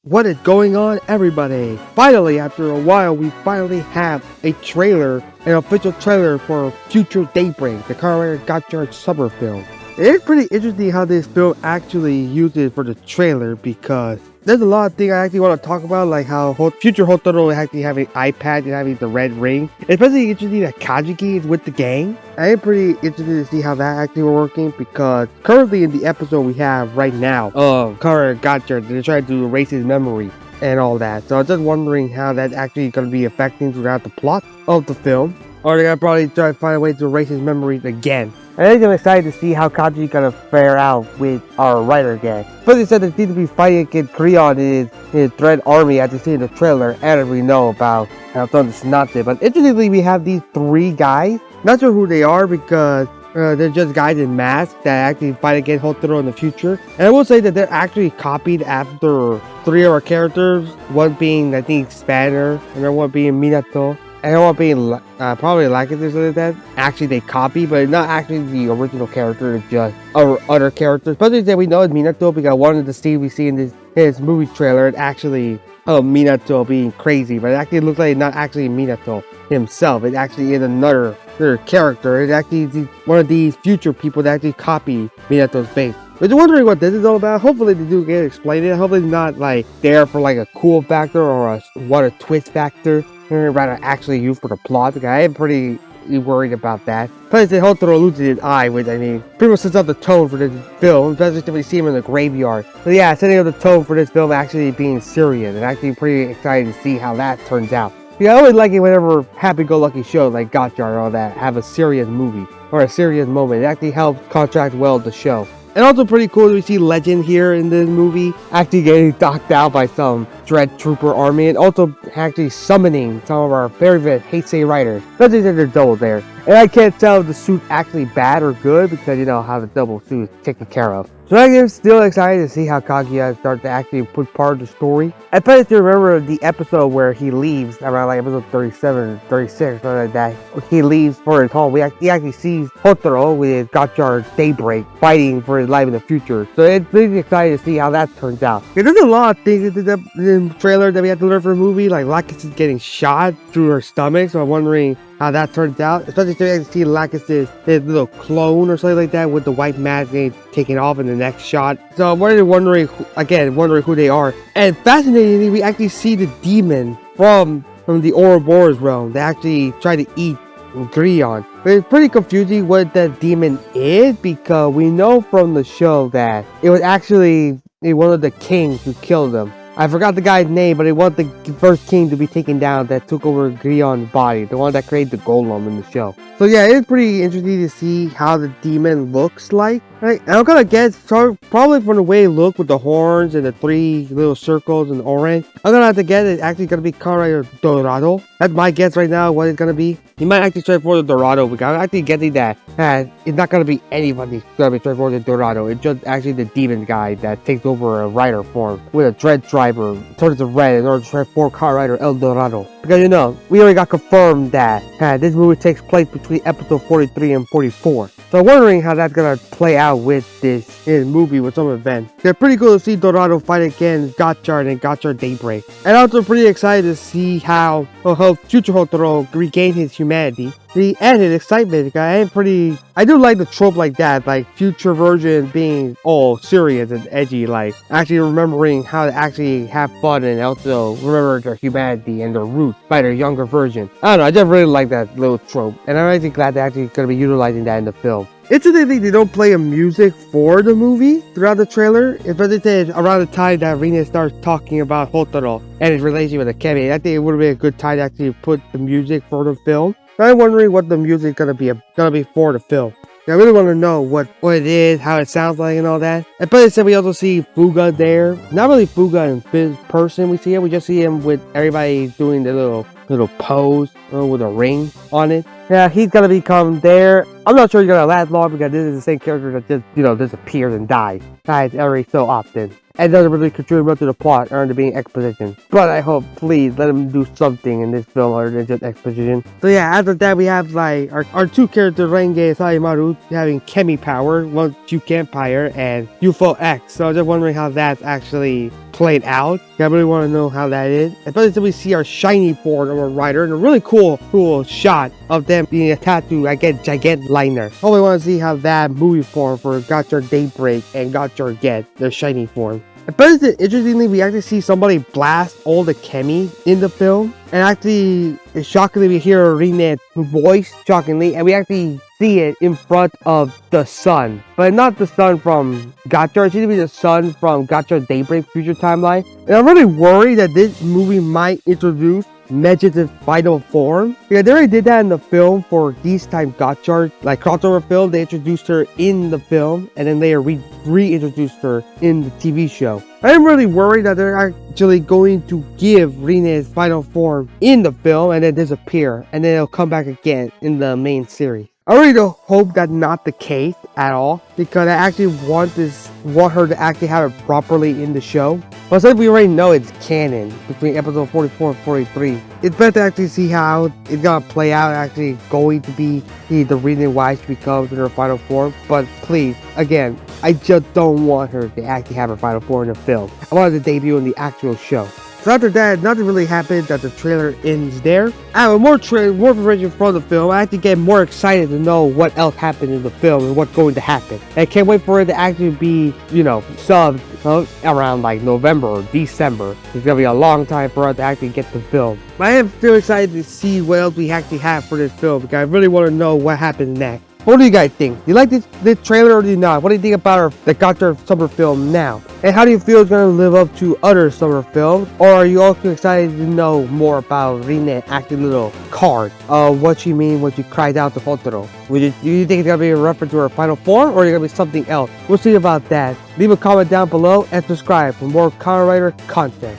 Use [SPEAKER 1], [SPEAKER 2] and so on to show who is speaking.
[SPEAKER 1] What is going on, everybody? Finally, after a while, we finally have a trailer, an official trailer for Future Daybreak, the Kamen Gotchard summer film. It's pretty interesting how this film actually uses for the trailer because there's a lot of things I actually want to talk about, like how Future Hotoro actually having iPad and having the red ring. It's pretty interesting that Kajuki is with the gang. I'm pretty interested to see how that actually working because currently in the episode we have right now of Kamen Gotchard, they're trying to erase his memory and all that. So I'm just wondering how that's actually going to be affecting throughout the plot of the film. Or they're going to probably try to find a way to erase his memories again. I think I'm excited to see how Kaji's gonna fare out with our writer gang. First, he said they seem to be fighting against Creon in his Dread Army as you see in the trailer, and we know about how it's not there. But interestingly, we have these three guys. Not sure who they are because they're just guys in masks that actually fight against Hotoro in the future. And I will say that they're actually copied after three of our characters. One being, I think, Spanner, and another one being Minato. And one being probably like it or something like that. Actually, they copy, but not actually the original character, it's just other characters. Especially that we know it's Minato because one of the scenes we see in his movie trailer, it actually Minato being crazy, but it actually looks like not actually Minato himself. It actually is another character. It's actually one of these future people that actually copy Minato's face. But you're wondering what this is all about. Hopefully they do get it explained. Hopefully it's not like there for like a cool factor or a twist factor. Rather actually used for the plot, because I am pretty worried about that. Plus, the Hotoro loses his eye, which I mean, pretty much sets up the tone for this film, especially when you see him in the graveyard. So yeah, setting up the tone for this film actually being serious, and actually pretty excited to see how that turns out. Yeah, I always like it whenever happy-go-lucky shows like Gotchard or all that have a serious movie or a serious moment. It actually helps contract well the show. And also pretty cool that we see Legend here in this movie actually getting knocked out by some Dread Trooper army and also actually summoning some of our favorite Heisei writers. Especially that they're double there. And I can't tell if the suit's actually bad or good because you know how the double suit is taken care of. So I'm still excited to see how Kaguya starts to actually put part of the story. I still remember the episode where he leaves, around like episode 37, 36, something like that. He leaves for his home. He actually sees Hotoro with Gotchard Daybreak fighting for his life in the future. So it's really excited to see how that turns out. There's a lot of things in the trailer that we have to learn for the movie, like Lacus is getting shot through her stomach, so I'm wondering how that turns out, especially if you see Lacus' his little clone or something like that with the white mask taken off in the next shot. So I'm wondering who they are. And fascinatingly, we actually see the demon from the Ouroboros realm. They actually try to eat Grion. But it's pretty confusing what that demon is because we know from the show that it was actually one of the kings who killed them. I forgot the guy's name, but it was the first king to be taken down that took over Grion's body, the one that created the golem in the show. So yeah, it's pretty interesting to see how the demon looks like. Right? I'm gonna guess, probably from the way it looks with the horns and the three little circles and the orange, I'm gonna have to guess it's actually gonna be Kamen Dorado. That's my guess right now, what it's gonna be. He might actually try for the Dorado, because I'm actually guessing that it's not gonna be anybody gonna be trying for the Dorado. It's just actually the demon guy that takes over a rider form with a dread driver, turns to red in order to try for Car Rider El Dorado. Because you know, we already got confirmed that this movie takes place between episode 43 and 44. So I'm wondering how that's gonna play out with this movie with some events. They're pretty cool to see Dorado fight against Gotchard and Gotchard Daybreak. And also pretty excited to see how Future Hotoro regained his humanity. The added excitement, I do like the trope like that, like future version being all serious and edgy, like actually remembering how to actually have fun and also remember their humanity and their roots by their younger version. I don't know, I just really like that little trope, and I'm actually glad they're actually going to be utilizing that in the film. Interestingly, they don't play a music for the movie throughout the trailer. It's around the time that Rina starts talking about Hotoro and his relationship with the Kamen. I think it would be a good time to actually put the music for the film. I'm wondering what the music is gonna be for the film. I really want to know what it is, how it sounds like, and all that. And plus, said we also see Fuga there. Not really Fuga in person. We see him. We just see him with everybody doing the little pose with a ring on it. Yeah, he's gonna become there. I'm not sure he's gonna last long because this is the same character that just disappears and dies every so often. and doesn't really contribute much to the plot or to being exposition. But I hope, please, let him do something in this film other than just exposition. So yeah, after that we have like our two characters, Renge and Saimaru, having Kemi power, one Juke Empire, and UFO X. So I'm just wondering how that's actually played out. I really want to know how that is. Especially since we see our shiny form of a rider and a really cool shot of them being attached to, I guess, gigantic liner. Only want to see how that movie form for Gotchard Daybreak and Gotchard get their shiny form. But interestingly, we actually see somebody blast all the Kemi in the film. And actually, shockingly, we hear Rine's voice, shockingly, and we actually see it in front of the sun. But not the sun from Gotchard, it seems to be the sun from Gotchard Daybreak Future Timeline. And I'm really worried that this movie might introduce Medget's final form. Yeah, they already did that in the film for these time Gotchard, like crossover film. They introduced her in the film and then they reintroduced her in the TV show. I'm really worried that they're actually going to give Rine's final form in the film and then disappear, and then it'll come back again in the main series. I really don't hope that's not the case at all, because I actually want her to actually have it properly in the show. But since we already know it's canon between episode 44 and 43, it's better to actually see how it's gonna play out, actually going to be the reason why she becomes in her final form. But please, again, I just don't want her to actually have her final form in the film. I want her to debut in the actual show. So after that, nothing really happened, that the trailer ends there. I have more information from the film. I actually get more excited to know what else happened in the film and what's going to happen. I can't wait for it to actually be, subbed around like November or December. It's going to be a long time for us to actually get the film. But I am still excited to see what else we actually have for this film, because I really want to know what happens next. What do you guys think? Do you like this trailer or do you not? What do you think about the Gotchard summer film now? And how do you feel it's going to live up to other summer films? Or are you also excited to know more about Rine acting little card of what she means when she cries out to Hotaro? Do you think it's going to be a reference to her final form, or is it going to be something else? We'll see about that. Leave a comment down below and subscribe for more Kamen Rider content.